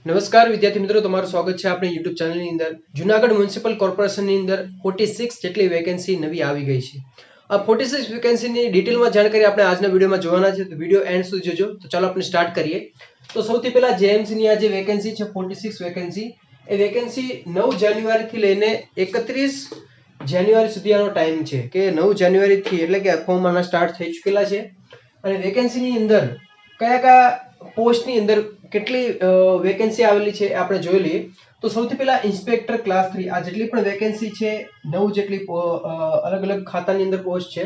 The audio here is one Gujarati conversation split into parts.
નમસ્કાર વિદ્યાર્થી મિત્રો, તમારું સ્વાગત છે આપણી YouTube ચેનલની અંદર. જૂનાગઢ મ્યુનિસિપલ કોર્પોરેશનની અંદર 46 જેટલી વેકેન્સી નવી આવી ગઈ છે. આ 46 વેકેન્સીની ડિટેલમાં જાણકારી આપણે આજના વિડીયોમાં જોવાના છે, તો વિડીયો એન્ડ સુધી જોજો. તો ચાલો આપણે સ્ટાર્ટ કરીએ. તો સૌથી પહેલા જેએમસી ની આ જે વેકેન્સી છે 46 વેકેન્સી, એ વેકેન્સી 9 જાન્યુઆરી થી લઈને 31 જાન્યુઆરી સુધી આનો ટાઈમ છે કે 9 જાન્યુઆરી થી એટલે કે ફોર્મ આના સ્ટાર્ટ થઈ ચૂકેલા છે. અને વેકેન્સીની અંદર કયા કયા પોસ્ટની અંદર કેટલી વેકેન્સી આવેલી છે આપણે જોઈ લઈએ. તો સૌથી પહેલા ઇન્સ્પેક્ટર ક્લાસ 3, આ જેટલી પણ વેકેન્સી છે 9 જેટલી અલગ અલગ ખાતાની અંદર પોસ્ટ છે.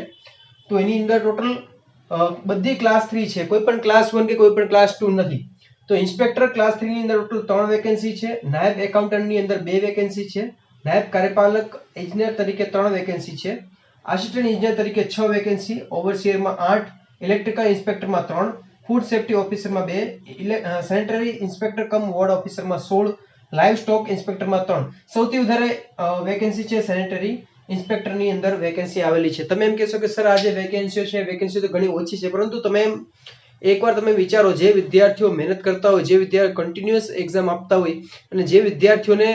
તો એની અંદર ટોટલ બધી ક્લાસ 3 છે, કોઈ પણ ક્લાસ 1 કે કોઈ પણ ક્લાસ 2 નથી. તો ઇન્સ્પેક્ટર ક્લાસ 3 ની અંદર ટોટલ 3 વેકેન્સી છે, નાયબ એકાઉન્ટન્ટ ની અંદર 2 વેકેન્સી છે, નાયબ કાર્યપાલક એન્જિનિયર તરીકે 3 વેકેન્સી છે, આસિસ્ટન્ટ એન્જિનિયર તરીકે 6 વેકેન્સી, ઓવરસીયરમાં 8, ઇલેક્ટ્રિકલ ઇન્સ્પેક્ટરમાં 3, ફૂડ સેફ્ટી ઓફિસરમાં 2, સેનેટરી ઇન્સ્પેક્ટર કમ વોર્ડ ઓફિસરમાં 16, લાઇવ સ્ટોક ઇન્સ્પેક્ટરમાં 3. સૌથી વધારે વેકેન્સી છે સેનેટરી ઇન્સ્પેક્ટરની અંદર વેકેન્સી આવેલી છે. તમે એમ કહેશો કે સર આ જે વેકેન્સીઓ છે વેકેન્સી તો ઘણી ઓછી છે, પરંતુ તમે એકવાર તમે વિચારો, જે વિદ્યાર્થીઓ મહેનત કરતા હોય, જે વિદ્યાર્થીઓ કન્ટિન્યુઅસ એક્ઝામ આપતા હોય અને જે વિદ્યાર્થીઓને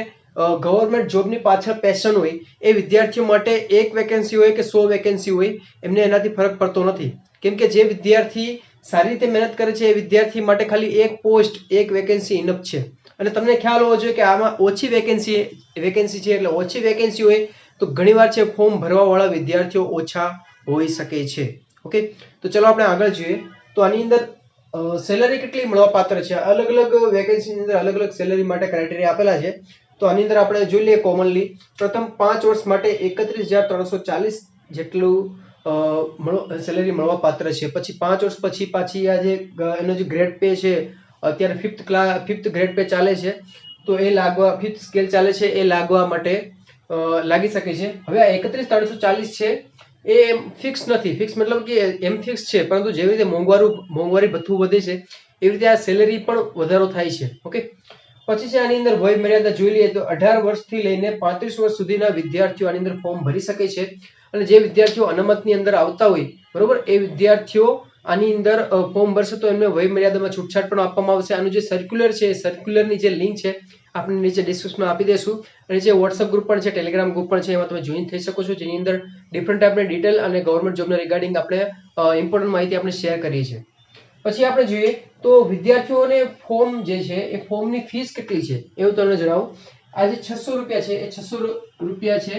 ગવર્મેન્ટ જોબની પાછળ પેશન હોય, એ વિદ્યાર્થીઓ માટે એક વેકેન્સી હોય કે 100 વેકેન્સી હોય, એમને એનાથી ફરક પડતો નથી. કેમ કે જે વિદ્યાર્થી સારી રીતે મહેનત કરે છે એ વિદ્યાર્થી માટે ખાલી એક પોસ્ટ, એક વેકેન્સી ઇનફ છે. અને તમને ખ્યાલ હોવો જોઈએ કે આમાં ઓછી વેકેન્સી છે, એટલે ઓછી વેકેન્સી હોય તો ઘણીવાર છે ફોર્મ ભરવા વાળા વિદ્યાર્થીઓ ઓછા હોઈ શકે છે. ઓકે, તો ચલો આપણે આગળ જોઈએ. તો આની અંદર સેલરી કેટલી મળવાપાત્ર છે, અલગ અલગ વેકેન્સી ની અંદર અલગ અલગ સેલરી માટે ક્રાઇટેરિયા આપેલા છે. તો આની અંદર આપણે જોઈ લઈએ કોમનલી. પ્રથમ 5 વર્ષ માટે 31,340 જેટલું સેલેરી મળવા પાત્ર છે. પછી 5 વર્ષ પછી પાછી આ જે એનો જે ગ્રેડ પે છે, અત્યારે ફિફ્થ ગ્રેડ પે ચાલે છે, તો એ લાગવા, ફિફ્થ સ્કેલ ચાલે છે, એ લાગવા માટે લાગી શકે છે. હવે આ 31,340 છે એ ફિક્સ નથી. ફિક્સ મતલબ કે એમ ફિક્સ છે, પરંતુ જેવી રીતે મોંઘવારી ભથ્થું વધે છે એવી રીતે આ સેલેરી પણ વધારો થાય છે. ઓકે, પછી છે આની અંદર વય મર્યાદા જોઈ લઈએ તો 18 વર્ષથી લઈને 35 વર્ષ સુધીના વિદ્યાર્થીઓ આની અંદર ફોર્મ ભરી શકે છે. અને જે વિદ્યાર્થીઓ અનામતની અંદર આવતા હોય, બરોબર, એ વિદ્યાર્થીઓ આની અંદર ફોર્મ ભરશે તો એમને વય મર્યાદામાં છૂટછાટ પણ આપવામાં આવશે. આનું જે સર્ક્યુલર છે, એ સર્ક્યુલરની જે લિંક છે આપણે નીચે ડિસ્ક્રિપ્શનમાં આપી દઈશું. અને જે વોટ્સઅપ ગ્રુપ પણ છે, ટેલિગ્રામ ગ્રુપ પણ છે, એમાં તમે જોઈન થઈ શકો છો, જેની અંદર ડિફરન્ટ ટાઈપની ડિટેલ અને ગવર્મેન્ટ જોબના રિગાર્ડિંગ આપણે ઇમ્પોર્ટન્ટ માહિતી આપણે શેર કરીએ છીએ. પછી આપણે જોઈએ તો વિદ્યાર્થીઓને ફોર્મ જે છે એ ફોર્મની ફીસ કેટલી છે એવું તમને જણાવું. આ જે 600 રૂપિયા છે, એ 600 રૂપિયા છે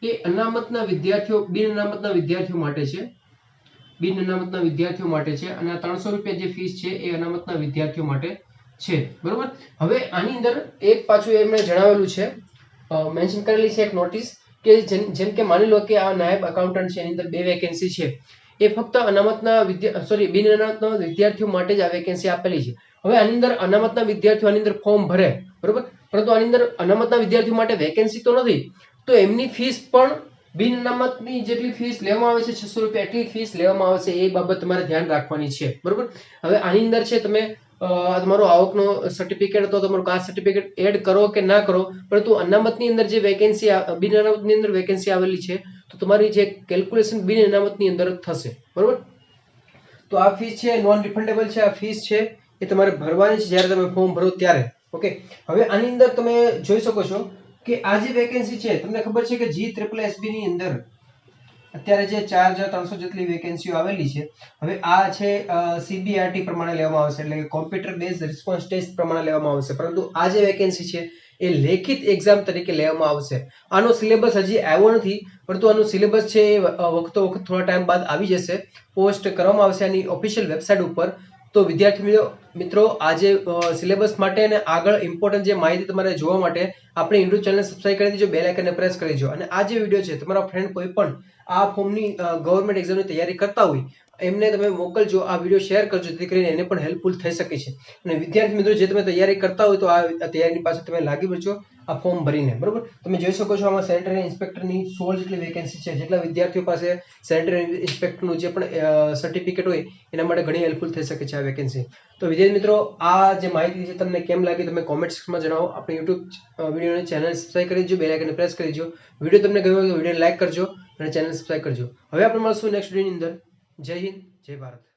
એ અનામતના વિદ્યાર્થીઓ, બિન અનામતના વિદ્યાર્થીઓ માટે છે. બિન અનામતના વિદ્યાર્થીઓ માટે છે. અને આ 300 રૂપિયા જે ફીસ છે એ અનામતના વિદ્યાર્થીઓ માટે છે. બરોબર. હવે આની અંદર એક પાછું એમણે જણાવેલું છે, મેન્શન કરેલી છે એક નોટિસ, કે જેમ કે માની લો કે આ નાયબ એકાઉન્ટન્ટ છે, એની અંદર 2 વેકેન્સી છે, એ ફક્ત બિન અનામતના વિદ્યાર્થીઓ માટે જ આ વેકેન્સી આપેલી છે. હવે આની અંદર અનામતના વિદ્યાર્થીઓ આની અંદર ફોર્મ ભરે, બરોબર, પરંતુ આની અંદર અનામતના વિદ્યાર્થીઓ માટે વેકેન્સી તો નથી, તો એમની ફીસ પણ બિન અનામતની જેટલી ફીસ લેવામાં આવે છે 600 રૂપિયા, એટલી ફીસ લેવામાં આવશે. એ બાબત તમારે ધ્યાન રાખવાની છે. બરોબર. હવે આની અંદર છે તમે તમારો આવકનો સર્ટિફિકેટ તો તમારું કાસ્ટ સર્ટિફિકેટ એડ કરો કે ના કરો, પરંતુ અનામતની અંદર જે વેકેન્સી, બિન અનામતની અંદર વેકેન્સી આવેલી છે, તો તમારી જે કેલ્ક્યુલેશન બિન અનામતની અંદર થશે. બરોબર. તો આ ફીસ છે નોન રિફંડેબલ છે. આ ફીસ છે એ તમારે ભરવાની છે જ્યારે તમે ફોર્મ ભરો ત્યારે. ઓકે, હવે આની અંદર તમે જોઈ શકો છો કે આ જે વેકેન્સી છે, તમને ખબર છે કે GSSB ની અંદર અત્યારે જે 4,300 જેટલી વેકેન્સીઓ આવેલી છે. હવે આ છે CBRT પ્રમાણે લેવામાં આવશે, એટલે કે કોમ્પ્યુટર બેઝ રિસ્પોન્સ ટેસ્ટ પ્રમાણે લેવામાં આવશે. પરંતુ આ જે વેકેન્સી છે એ લેખિત એક્ઝામ તરીકે લેવામાં આવશે. આનો સિલેબસ હજી આવ્યો નથી, પરંતુ આનું સિલેબસ છે એ વખતો વખત થોડા ટાઈમ બાદ આવી જશે, પોસ્ટ કરવામાં આવશે આની ઓફિશિયલ વેબસાઇટ ઉપર. તો વિદ્યાર્થી મિત્રો, આજે સિલેબસ માટે અને આગળ ઇમ્પોર્ટન્ટ જે માહિતી તમારે જોવા માટે આપણી યુટ્યુબ ચેનલ સબસ્ક્રાઇબ કરી દેજો, બેલ આઇકનને પ્રેસ કરી દેજો. અને આ જે વિડીયો છે, તમારા ફ્રેન્ડ કોઈ પણ આ ફોર્મની ગવર્મેન્ટ એક્ઝામની તૈયારી કરતા હોય એમને તમે મોકલજો, આ વિડીયો શેર કરજો, જેથી કરીને એને પણ હેલ્પફુલ થઈ શકે છે. અને વિદ્યાર્થી મિત્રો, જે તમે તૈયારી કરતા હોય તો આ તૈયારીની પાસે તમે લાગી પડજો આ ફોર્મ ભરીને. બરોબર. તમે જોઈ શકો છો આમાં સેનેટરી ઇન્સ્પેક્ટરની 16 જેટલી વેકેન્સી છે. જેટલા વિદ્યાર્થીઓ પાસે સેનેટરી ઇન્સ્પેક્ટરનું જે પણ સર્ટિફિકેટ હોય એના માટે ઘણી હેલ્પફુલ થઈ શકે છે આ વેકેન્સી. તો વિદ્યાર્થી મિત્રો, આ જે માહિતી છે તમને કેમ લાગી તમે કોમેન્ટ સેક્શનમાં જણાવો. આપણી યુટ્યુબ વિડીયોની ચેનલ સબસ્ક્રાઇબ કરી દેજો, બેલ આઇકનને પ્રેસ કરી દેજો. વિડીયો તમને ગમ્યો હોય તો વિડીયોને લાઈક કરજો. અને ચેનલ સબસ્ક્રાઇબ કરજો. હવે આપણે મળશું નેક્સ્ટ વિડીયોની અંદર. જય હિન્દ, જય ભારત.